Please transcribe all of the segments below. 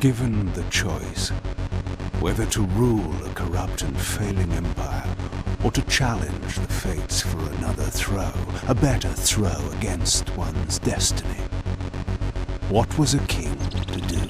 Given the choice, whether to rule a corrupt and failing empire, or to challenge the fates for another throw, a better throw against one's destiny, what was a king to do?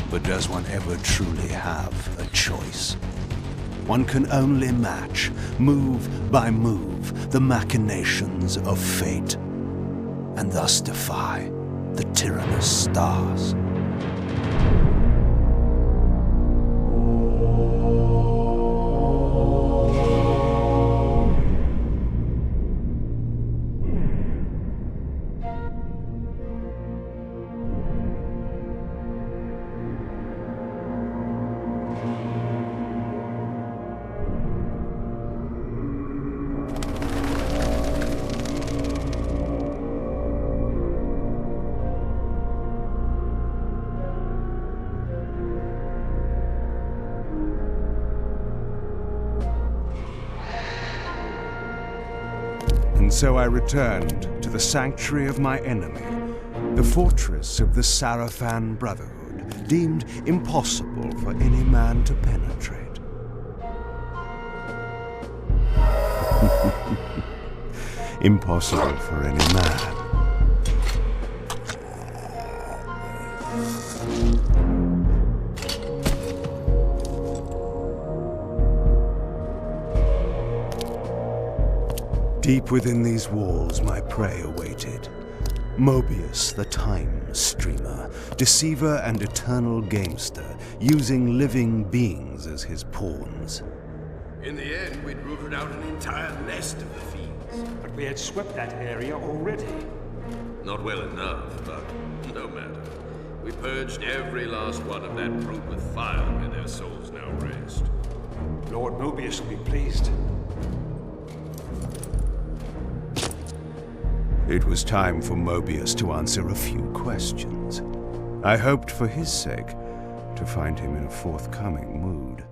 But does one ever truly have a choice? One can only match, move by move, the machinations of fate, and thus defy the tyrannous stars. And so I returned to the sanctuary of my enemy, the fortress of the Sarafan Brotherhood, deemed impossible for any man to penetrate. Impossible for any man. Deep within these walls, my prey awaited. Mobius, the time streamer, deceiver and eternal gamester, using living beings as his pawns. In the end, we'd rooted out an entire nest of the fiends. But we had swept that area already. Not well enough, but no matter. We purged every last one of that brood with fire, and their souls now rest. Lord Mobius will be pleased. It was time for Mobius to answer a few questions. I hoped for his sake to find him in a forthcoming mood.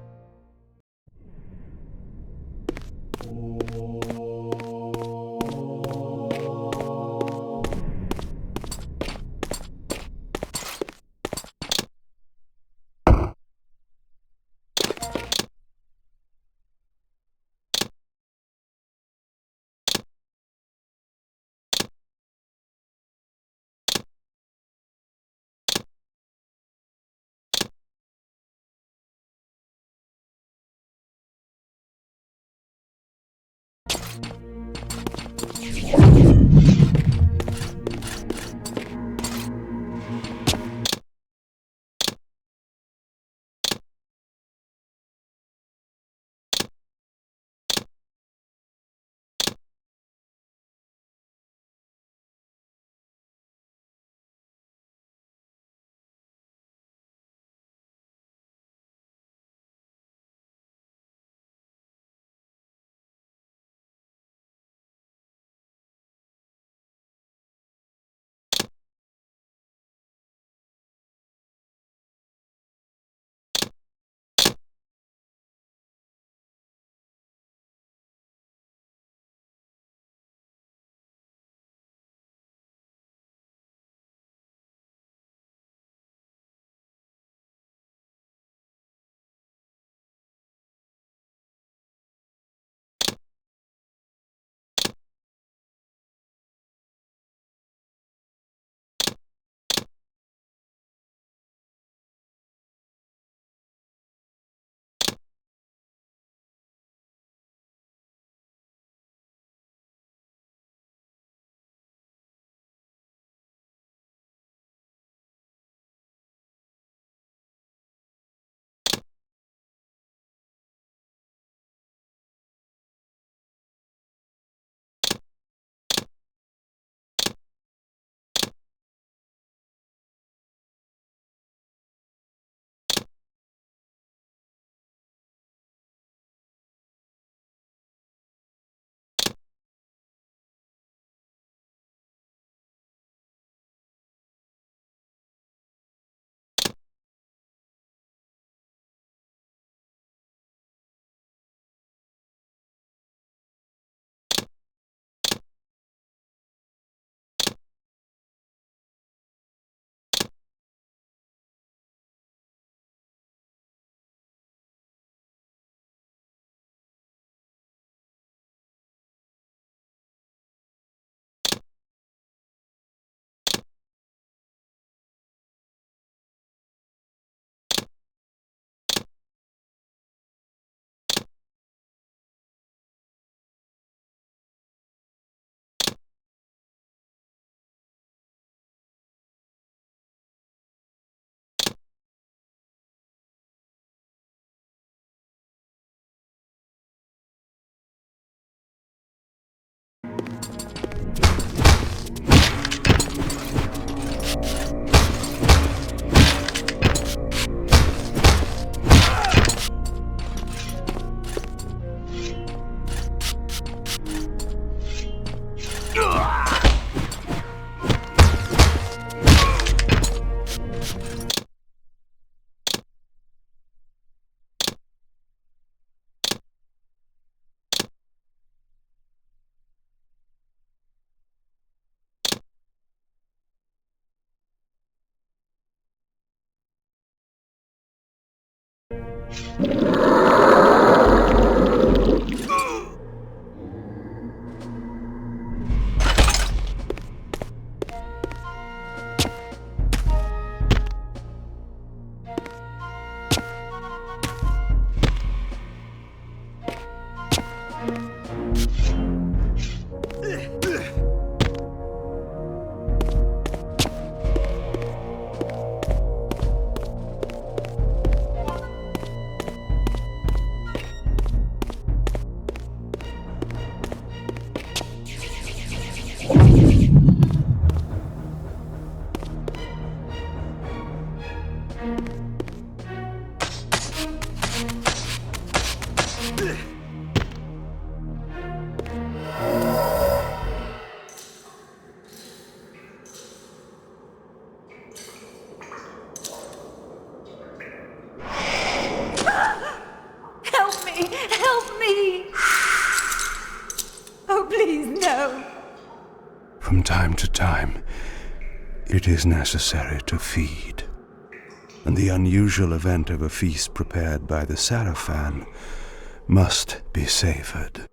Help me! Oh, please, no! From time to time, it is necessary to feed. And the unusual event of a feast prepared by the Sarafan must be savored.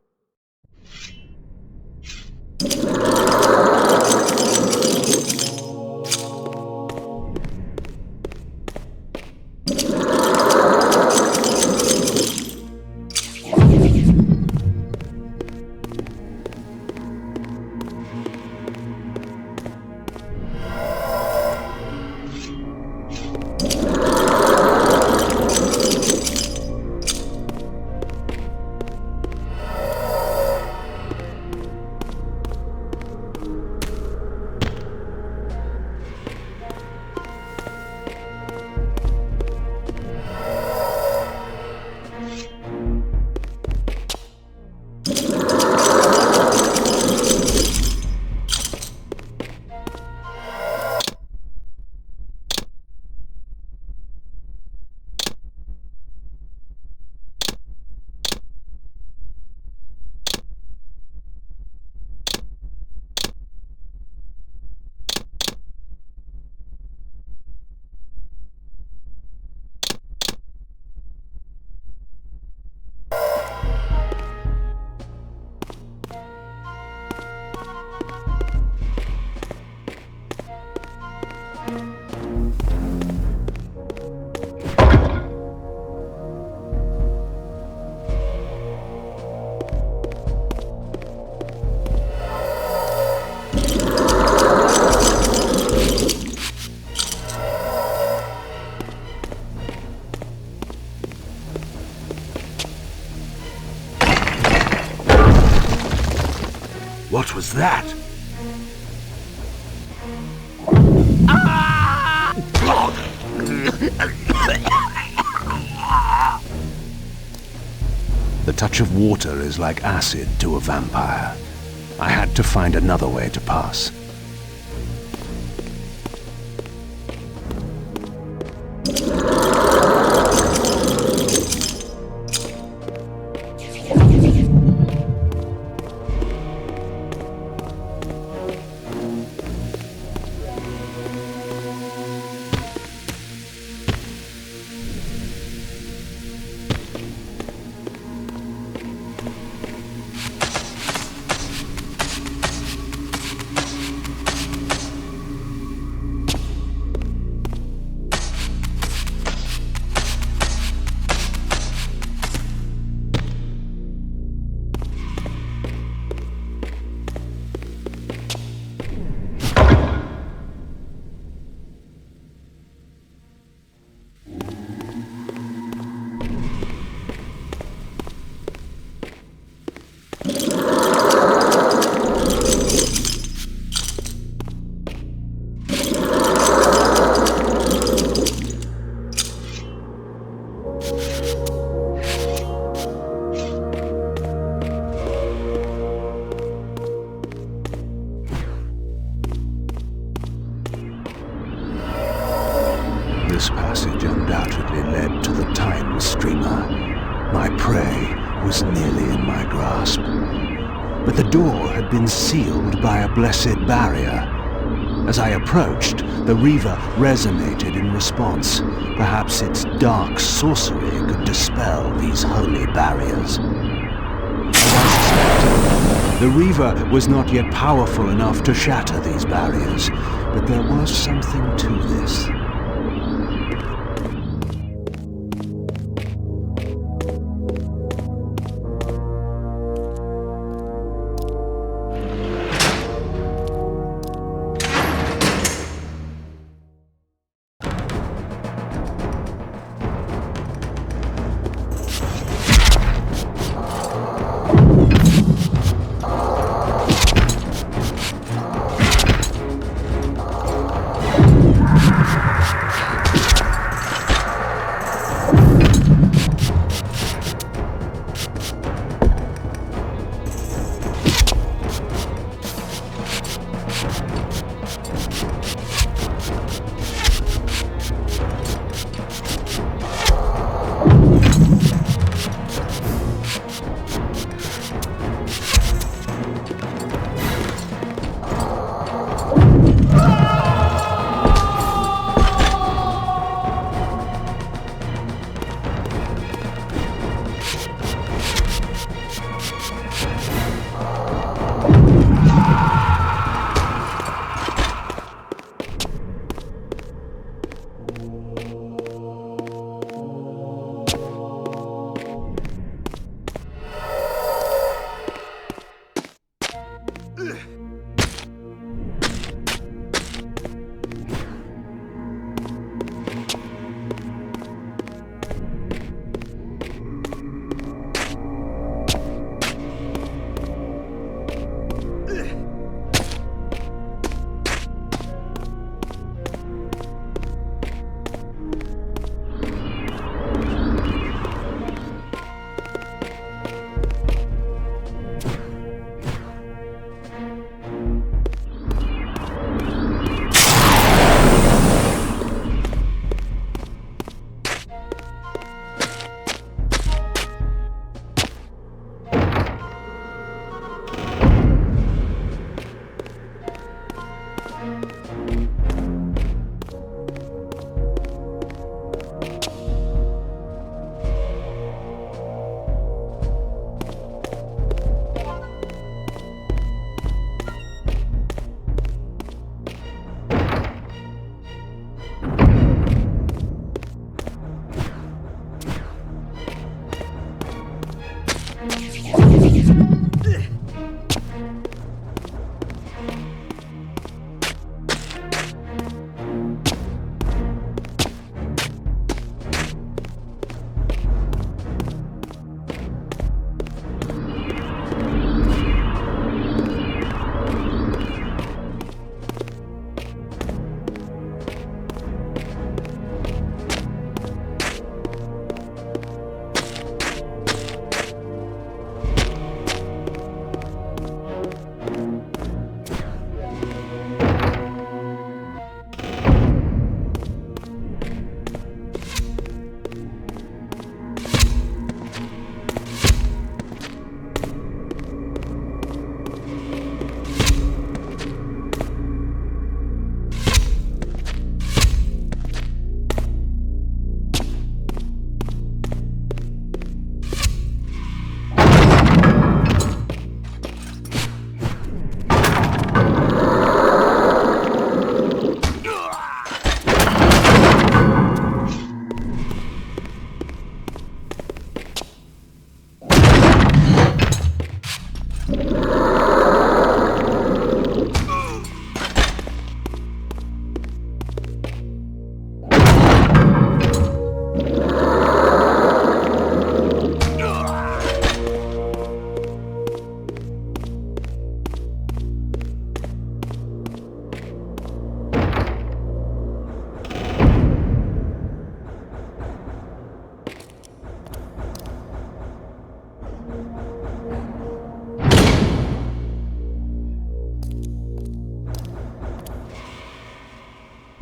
What was that? The touch of water is like acid to a vampire. I had to find another way to pass. This passage undoubtedly led to the time streamer. My prey was nearly in my grasp. But the door had been sealed by a blessed barrier. As I approached, The Reaver resonated in response. Perhaps its dark sorcery could dispel these holy barriers. As I suspected, the Reaver was not yet powerful enough to shatter these barriers, but there was something to this.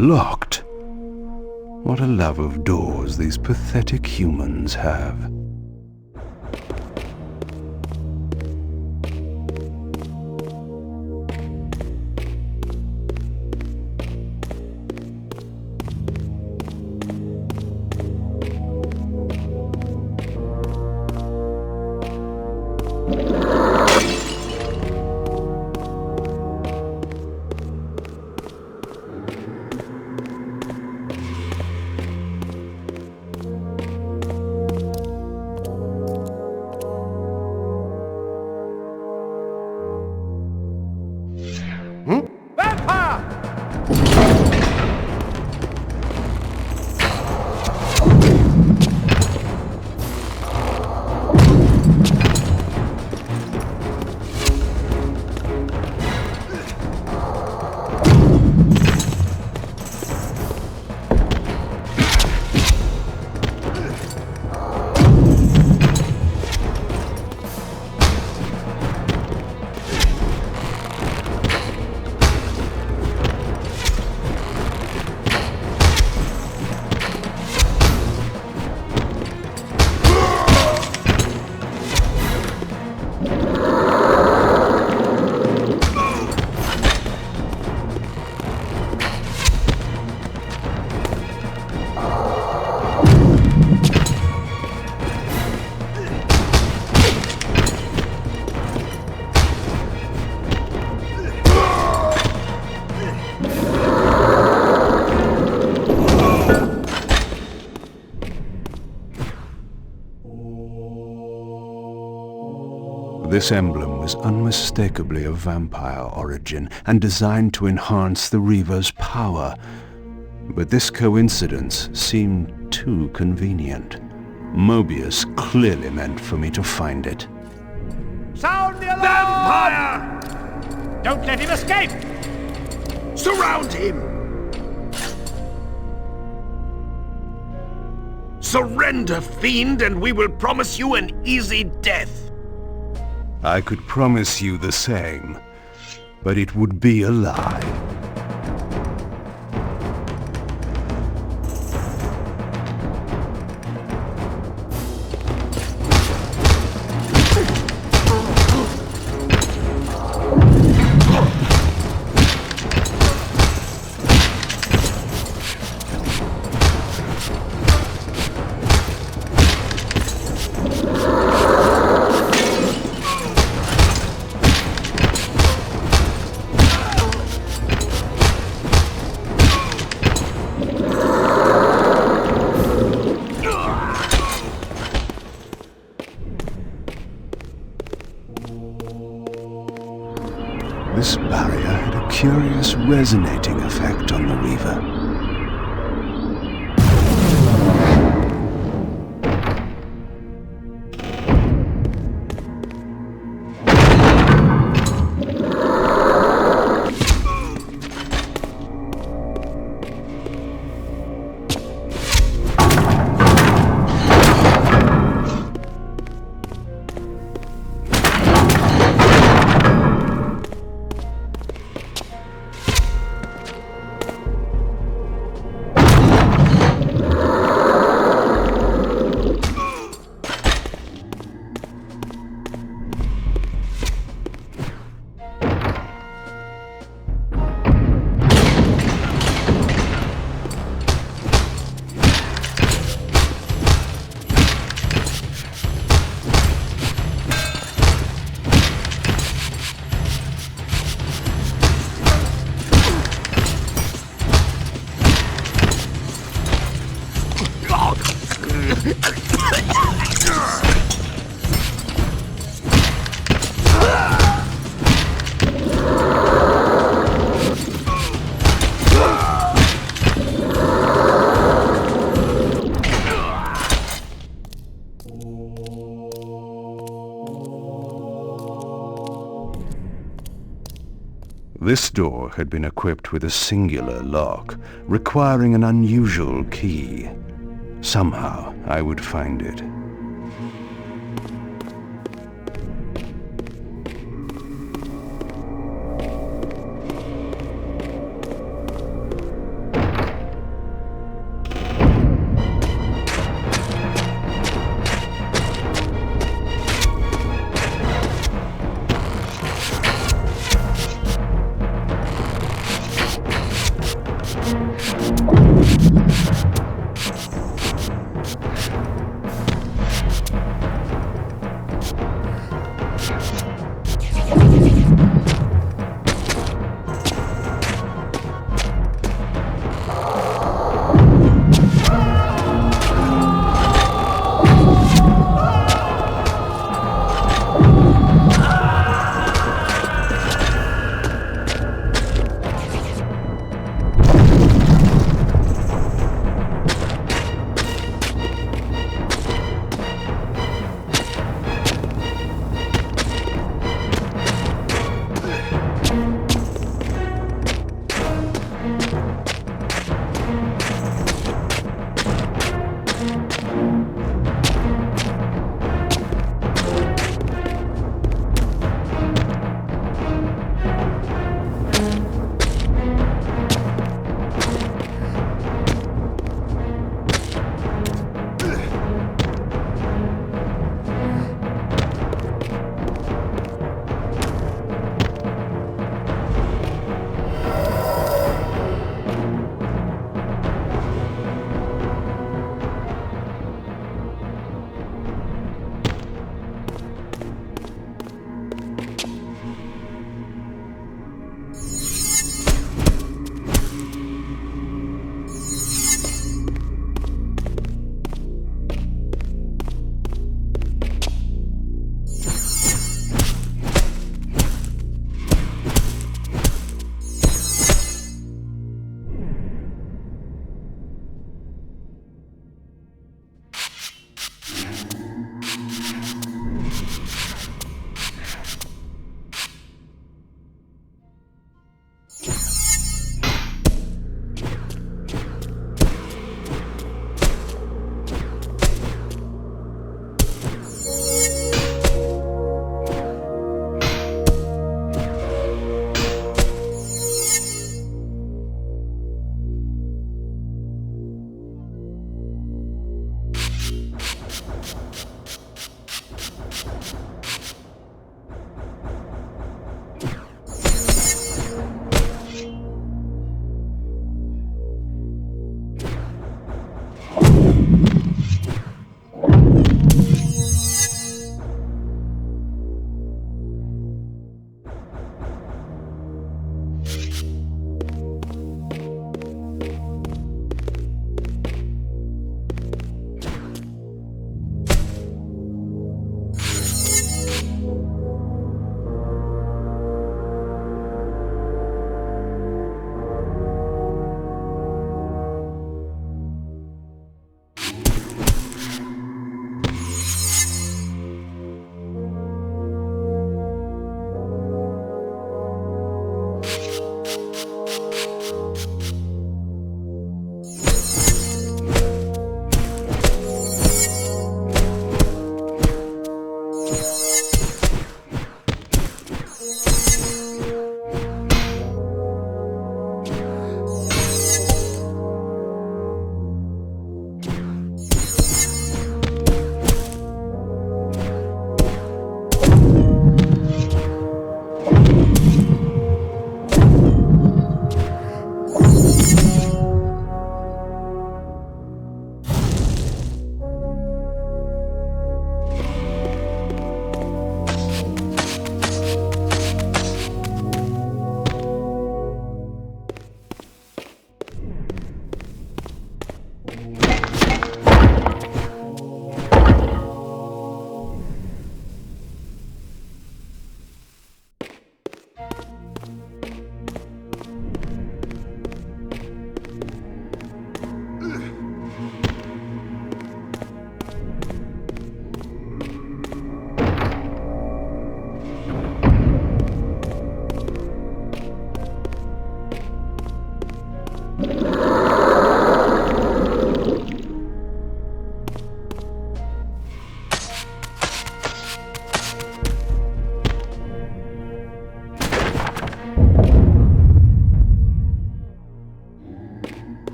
Locked. What a love of doors these pathetic humans have. This emblem was unmistakably of vampire origin and designed to enhance the Reaver's power. But this coincidence seemed too convenient. Mobius clearly meant for me to find it. Sound the alarm! Vampire! Don't let him escape! Surround him! Surrender, fiend, and we will promise you an easy death. I could promise you the same, but it would be a lie. This barrier had a curious resonating effect on the Reaver. This door had been equipped with a singular lock, requiring an unusual key. Somehow, I would find it.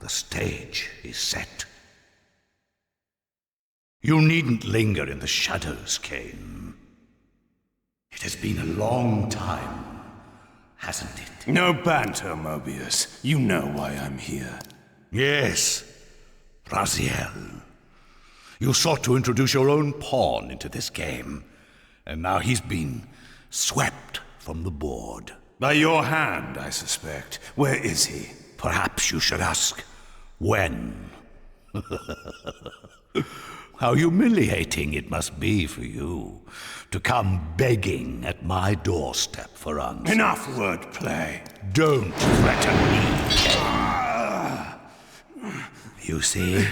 The stage is set. You needn't linger in the shadows, Kain. It has been a long time, hasn't it? No banter, Mobius. You know why I'm here. Yes, Raziel. You sought to introduce your own pawn into this game, and now he's been swept from the board. By your hand, I suspect. Where is he? Perhaps you should ask, when? How humiliating it must be for you to come begging at my doorstep for answers. Enough wordplay. Don't threaten me, Kain. You see,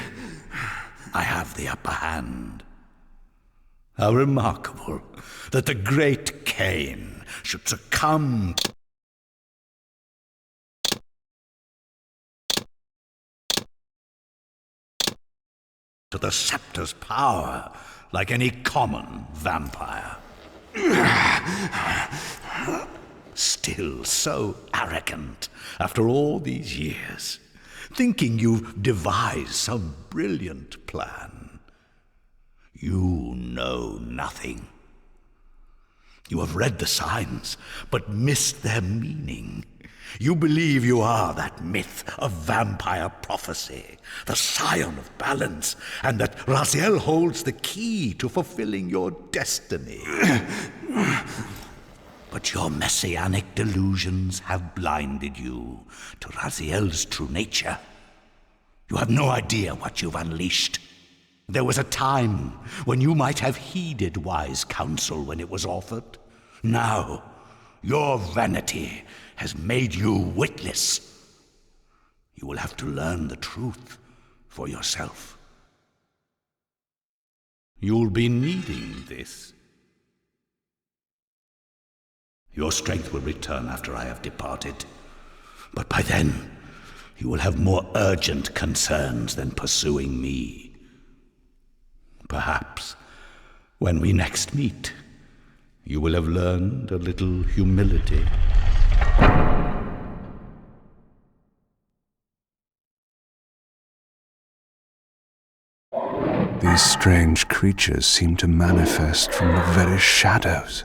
I have the upper hand. How remarkable that the great Kain should succumb to the scepter's power like any common vampire. Still so arrogant after all these years, thinking you've devised some brilliant plan. You know nothing. You have read the signs, but missed their meaning. You believe you are that myth of vampire prophecy, the scion of balance, and that Raziel holds the key to fulfilling your destiny. But your messianic delusions have blinded you to Raziel's true nature. You have no idea what you've unleashed. There was a time when you might have heeded wise counsel when it was offered. Now, your vanity has made you witless. You will have to learn the truth for yourself. You'll be needing this. Your strength will return after I have departed, but by then you will have more urgent concerns than pursuing me. Perhaps when we next meet, you will have learned a little humility. These strange creatures seem to manifest from the very shadows.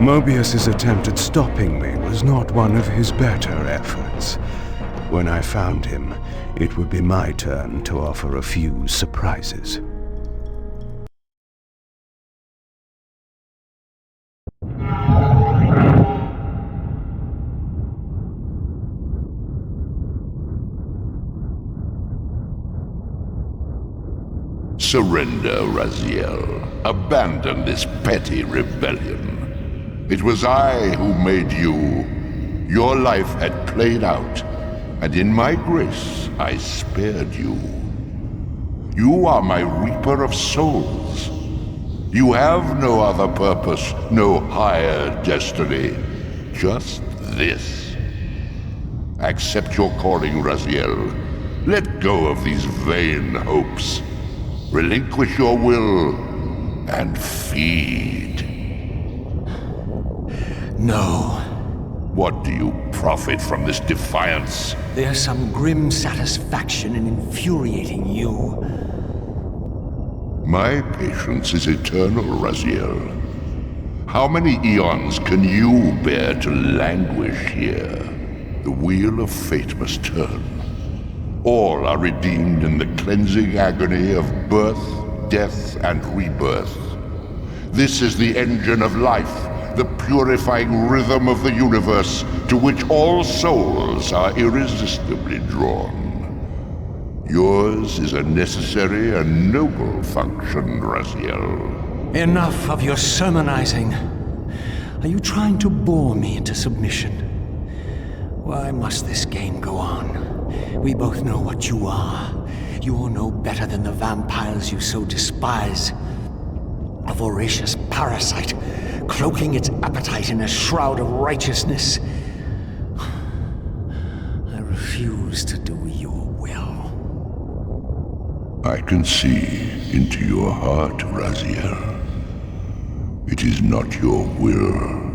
Mobius's attempt at stopping me was not one of his better efforts. When I found him, it would be my turn to offer a few surprises. Surrender, Raziel. Abandon this petty rebellion. It was I who made you. Your life had played out, and in my grace I spared you. You are my Reaper of Souls. You have no other purpose, no higher destiny. Just this. Accept your calling, Raziel. Let go of these vain hopes. Relinquish your will, and feed. No. What do you profit from this defiance? There's some grim satisfaction in infuriating you. My patience is eternal, Raziel. How many eons can you bear to languish here? The wheel of fate must turn. All are redeemed in the cleansing agony of birth, death, and rebirth. This is the engine of life, the purifying rhythm of the universe to which all souls are irresistibly drawn. Yours is a necessary and noble function, Raziel. Enough of your sermonizing. Are you trying to bore me into submission? Why must this game go on? We both know what you are. You're no better than the vampires you so despise. A voracious parasite, cloaking its appetite in a shroud of righteousness. I refuse to do your will. I can see into your heart, Raziel. It is not your will,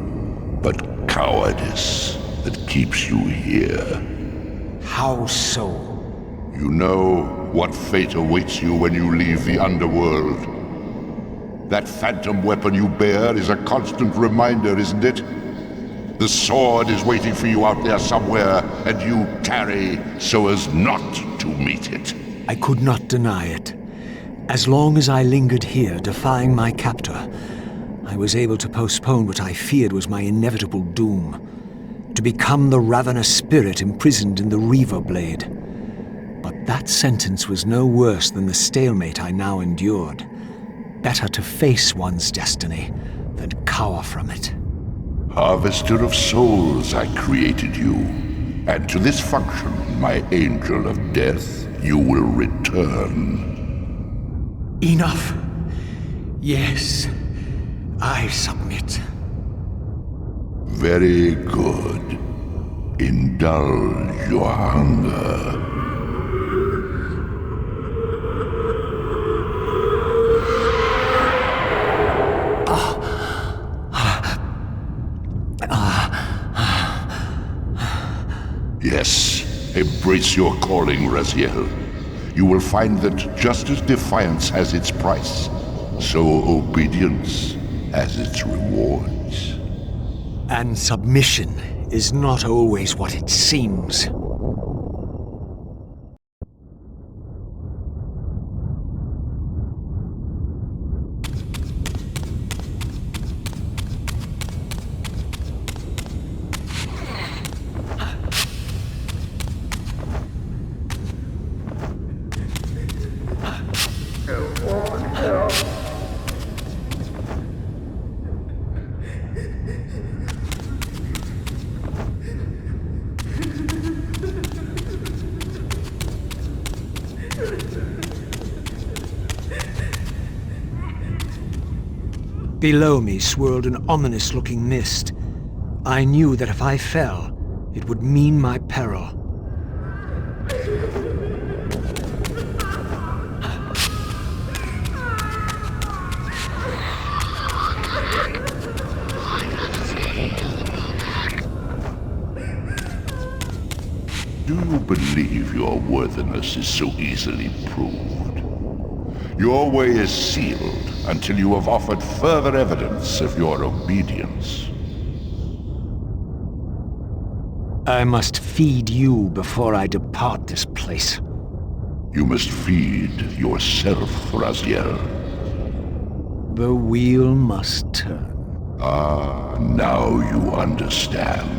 but cowardice that keeps you here. How so? You know what fate awaits you when you leave the underworld. That phantom weapon you bear is a constant reminder, isn't it? The sword is waiting for you out there somewhere, and you tarry so as not to meet it. I could not deny it. As long as I lingered here, defying my captor, I was able to postpone what I feared was my inevitable doom. To become the ravenous spirit imprisoned in the Reaver blade. But that sentence was no worse than the stalemate I now endured. Better to face one's destiny than cower from it. Harvester of souls, I created you. And to this function, my angel of death, you will return. Enough. Yes, I submit. Very good. Indulge your hunger. Yes, embrace your calling, Raziel. You will find that just as defiance has its price, so obedience has its rewards. And submission is not always what it seems. Below me swirled an ominous-looking mist. I knew that if I fell, it would mean my peril. Do you believe your worthiness is so easily proved? Your way is sealed until you have offered further evidence of your obedience. I must feed you before I depart this place. You must feed yourself, Raziel. The wheel must turn. Ah, now you understand.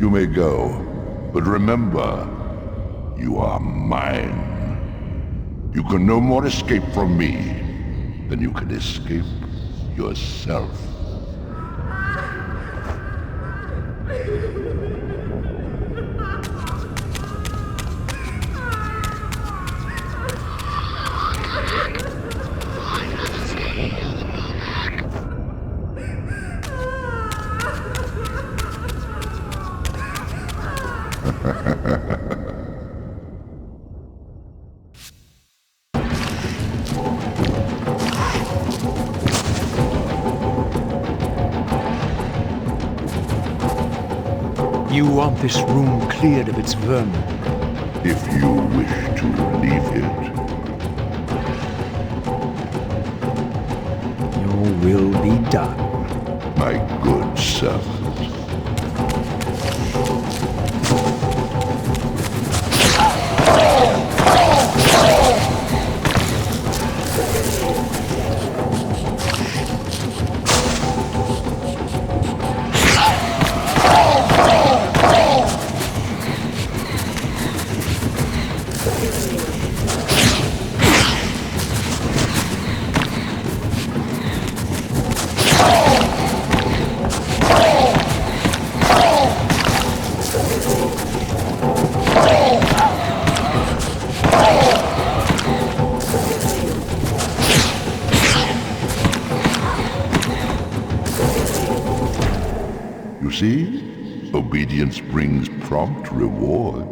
You may go, but remember, you are mine. You can no more escape from me than you can escape yourself. You want this room cleared of its vermin? If you wish to leave it, Your will be done. my good servant. You see? Obedience brings prompt rewards.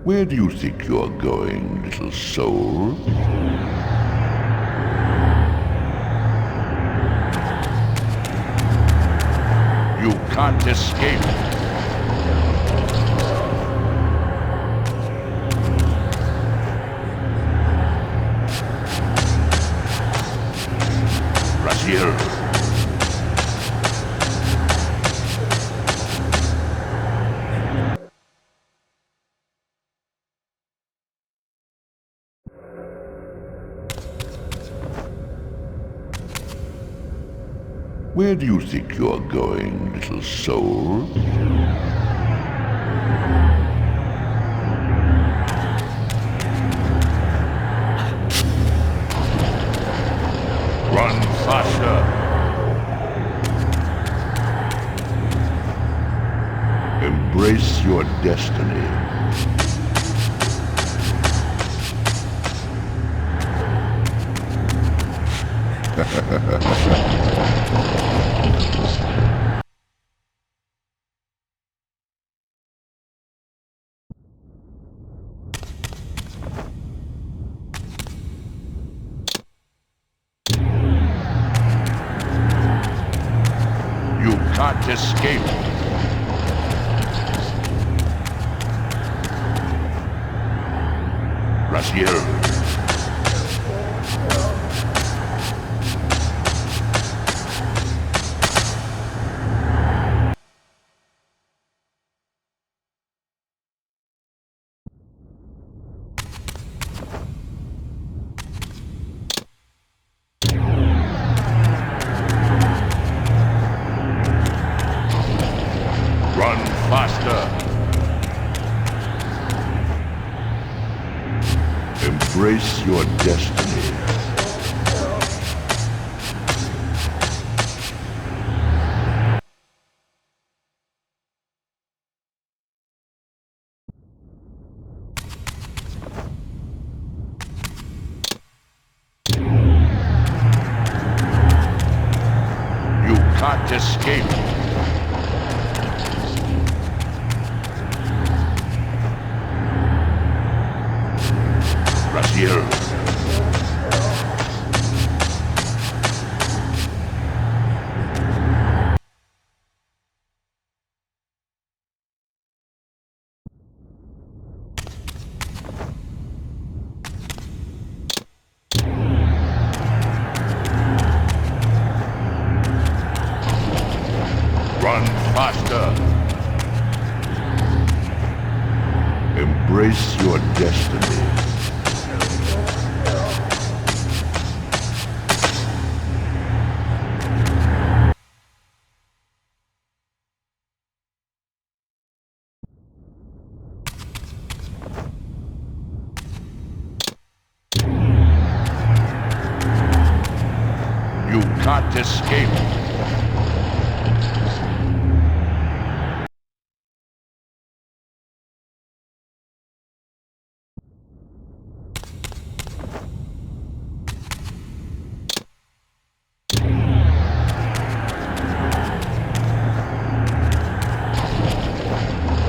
Where do you think you're going, little soul? You can't escape. Raziel. Where do you think you're going, little soul? Run faster! Embrace your destiny. You can't escape. Raziel. Run faster. Embrace your destiny. You can't escape. Raziel. Embrace your destiny. You can't escape.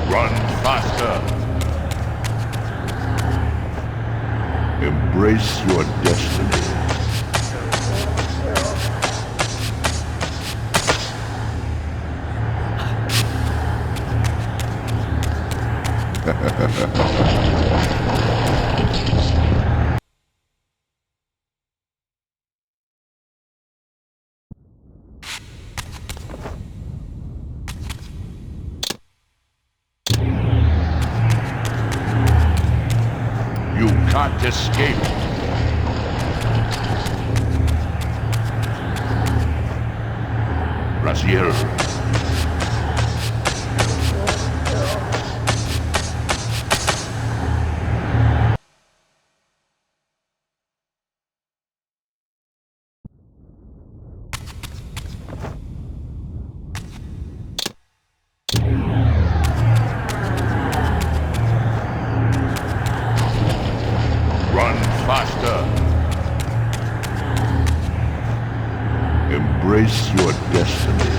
Run faster. Embrace your destiny. You can't escape. Raziel. Run faster. Embrace your destiny.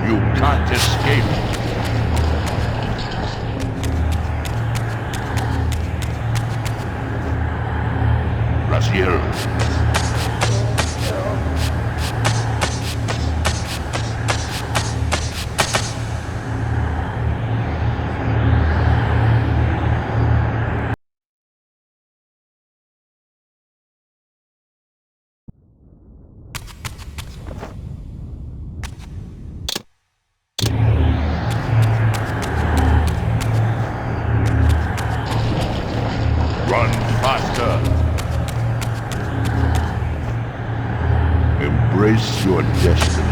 You can't escape. Raziel. Run faster. Embrace your destiny.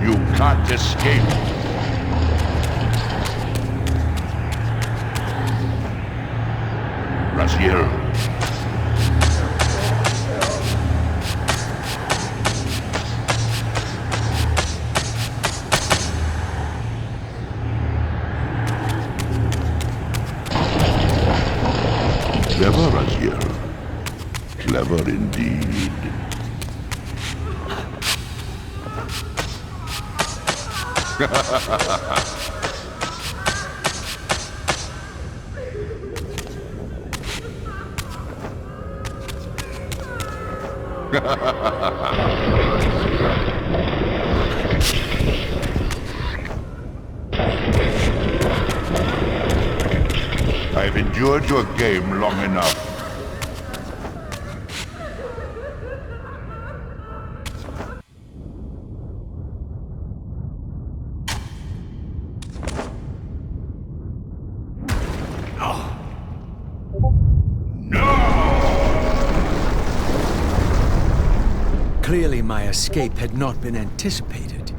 You can't escape. Raziel. Clever, Raziel. Clever indeed. I've endured your game long enough. Clearly my escape had not been anticipated,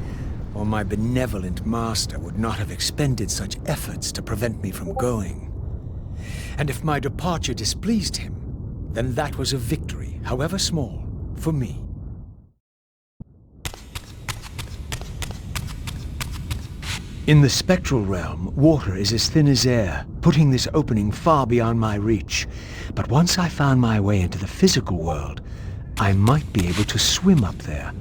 or or my benevolent master would not have expended such efforts to prevent me from going. And if my departure displeased him, then that was a victory, however small, for me. In the spectral realm, water is as thin as air, putting this opening far beyond my reach. But once I found my way into the physical world, I might be able to swim up there.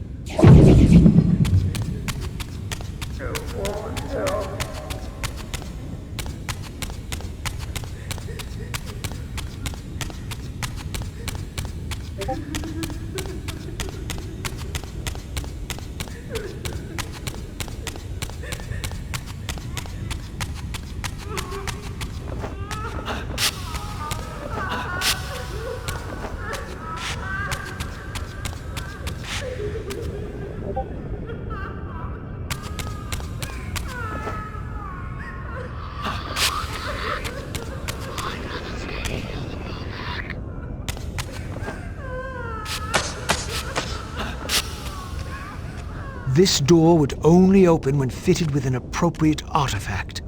This door would only open when fitted with an appropriate artifact.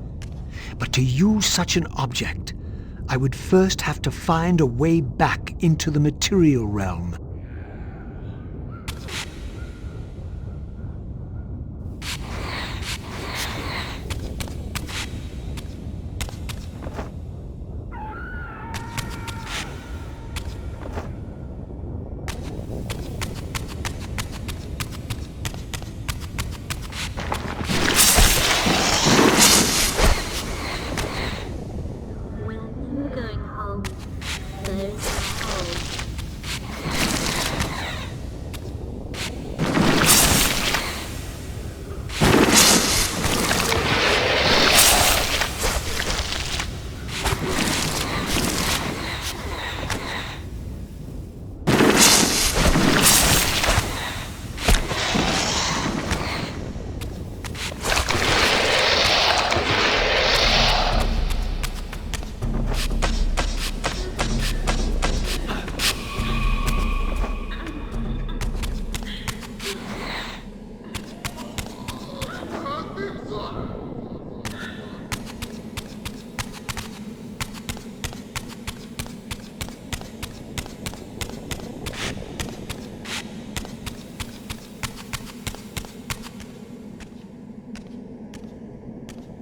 But to use such an object, I would first have to find a way back into the material realm.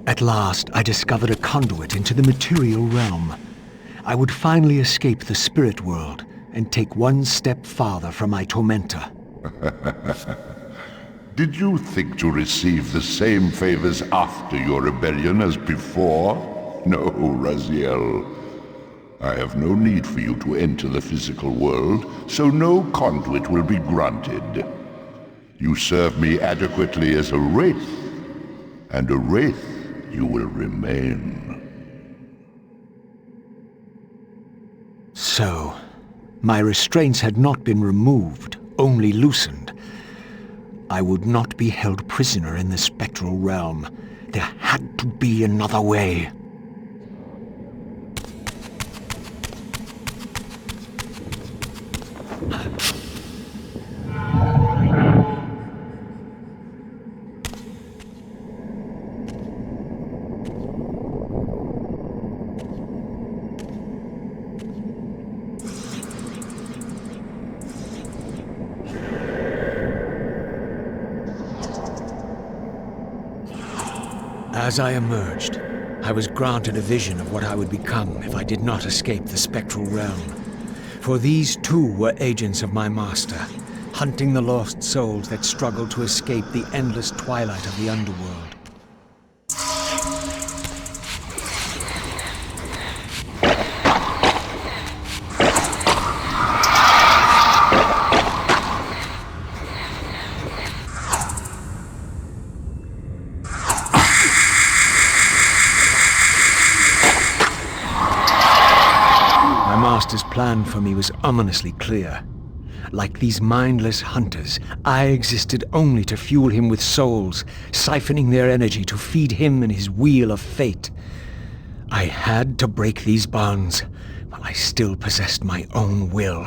At last, I discovered a conduit into the material realm. I would finally escape the spirit world and take one step farther from my tormentor. Did you think to receive the same favors after your rebellion as before? No, Raziel. I have no need for you to enter the physical world, so no conduit will be granted. You serve me adequately as a wraith, and a wraith you will remain. So, my restraints had not been removed, only loosened. I would not be held prisoner in the spectral realm. There had to be another way. As I emerged, I was granted a vision of what I would become if I did not escape the spectral realm. For these too were agents of my master, hunting the lost souls that struggled to escape the endless twilight of the underworld. My master's plan for me was ominously clear. Like these mindless hunters, I existed only to fuel him with souls, siphoning their energy to feed him and his wheel of fate. I had to break these bonds while I still possessed my own will.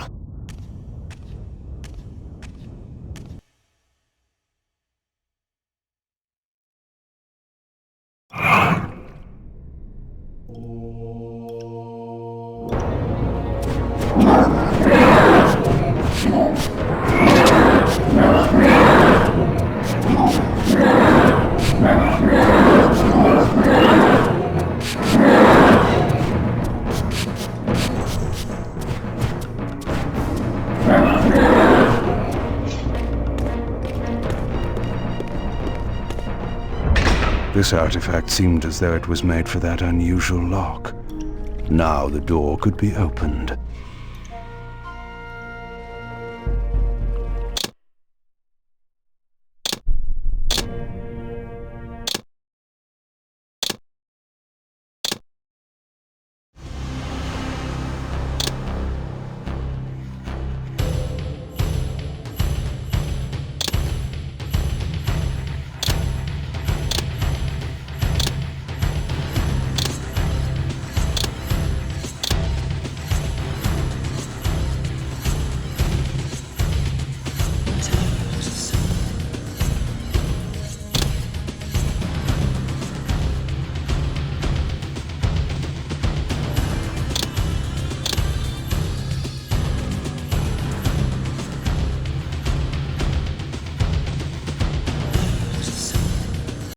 This artifact seemed as though it was made for that unusual lock. Now the door could be opened.